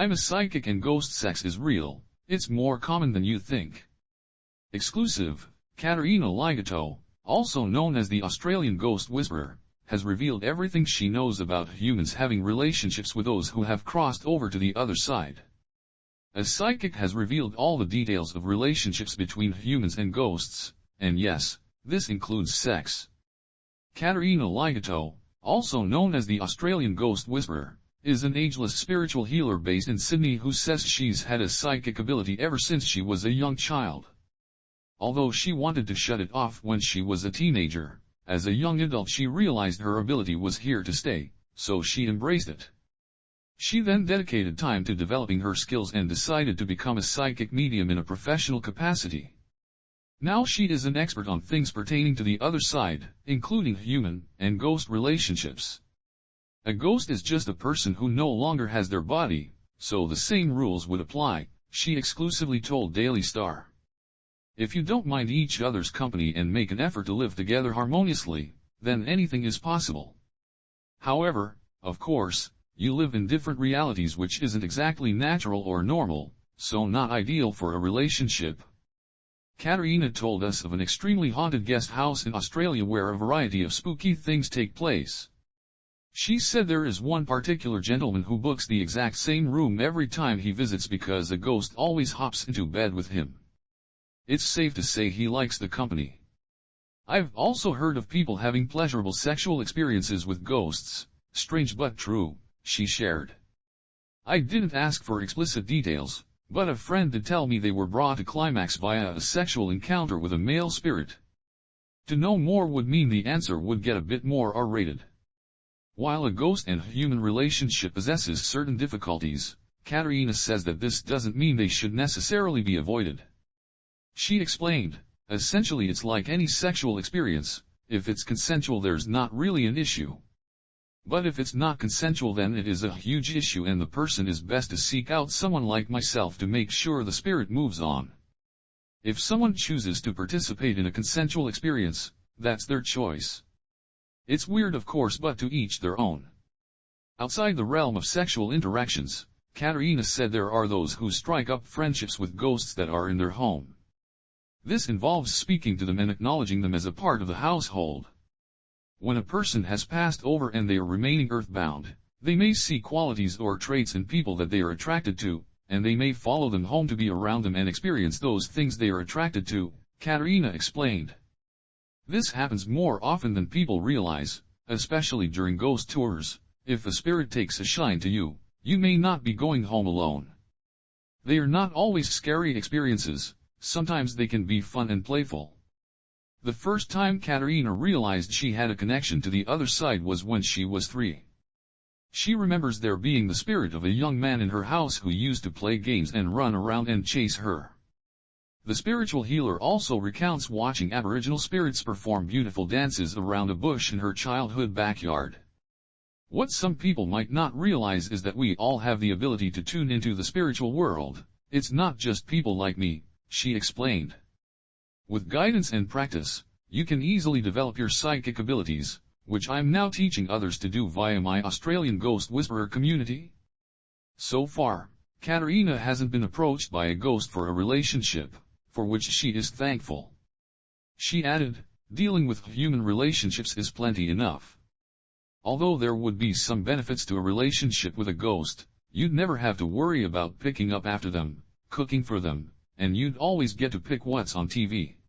I'm a psychic and ghost sex is real. It's more common than you think. Exclusive. Caterina Ligato, also known as the Australian Ghost Whisperer, has revealed everything she knows about humans having relationships with those who have crossed over to the other side. A psychic has revealed all the details of relationships between humans and ghosts, and yes, this includes sex. Caterina Ligato, also known as the Australian Ghost Whisperer, is an ageless spiritual healer based in Sydney who says she's had a psychic ability ever since she was a young child. Although she wanted to shut it off when she was a teenager, as a young adult she realized her ability was here to stay, so she embraced it. She then dedicated time to developing her skills and decided to become a psychic medium in a professional capacity. Now she is an expert on things pertaining to the other side, including human and ghost relationships. A ghost is just a person who no longer has their body, so the same rules would apply, she exclusively told Daily Star. If you don't mind each other's company and make an effort to live together harmoniously, then anything is possible. However, of course, you live in different realities which isn't exactly natural or normal, so not ideal for a relationship. Caterina told us of an extremely haunted guest house in Australia where a variety of spooky things take place. She said there is one particular gentleman who books the exact same room every time he visits because a ghost always hops into bed with him. It's safe to say he likes the company. I've also heard of people having pleasurable sexual experiences with ghosts, strange but true, she shared. I didn't ask for explicit details, but a friend did tell me they were brought to climax via a sexual encounter with a male spirit. To know more would mean the answer would get a bit more R-rated. While a ghost and human relationship possesses certain difficulties, Caterina says that this doesn't mean they should necessarily be avoided. She explained, essentially it's like any sexual experience, if it's consensual there's not really an issue. But if it's not consensual then it is a huge issue and the person is best to seek out someone like myself to make sure the spirit moves on. If someone chooses to participate in a consensual experience, that's their choice. It's weird of course but to each their own. Outside the realm of sexual interactions, Caterina said there are those who strike up friendships with ghosts that are in their home. This involves speaking to them and acknowledging them as a part of the household. When a person has passed over and they are remaining earthbound, they may see qualities or traits in people that they are attracted to, and they may follow them home to be around them and experience those things they are attracted to, Caterina explained. This happens more often than people realize, especially during ghost tours. If a spirit takes a shine to you, you may not be going home alone. They are not always scary experiences, sometimes they can be fun and playful. The first time Caterina realized she had a connection to the other side was when she was 3. She remembers there being the spirit of a young man in her house who used to play games and run around and chase her. The spiritual healer also recounts watching Aboriginal spirits perform beautiful dances around a bush in her childhood backyard. What some people might not realize is that we all have the ability to tune into the spiritual world. It's not just people like me, she explained. With guidance and practice, you can easily develop your psychic abilities, which I'm now teaching others to do via my Australian Ghost Whisperer community. So far, Caterina hasn't been approached by a ghost for a relationship, for which she is thankful. She added, dealing with human relationships is plenty enough. Although there would be some benefits to a relationship with a ghost, you'd never have to worry about picking up after them, cooking for them, and you'd always get to pick what's on TV.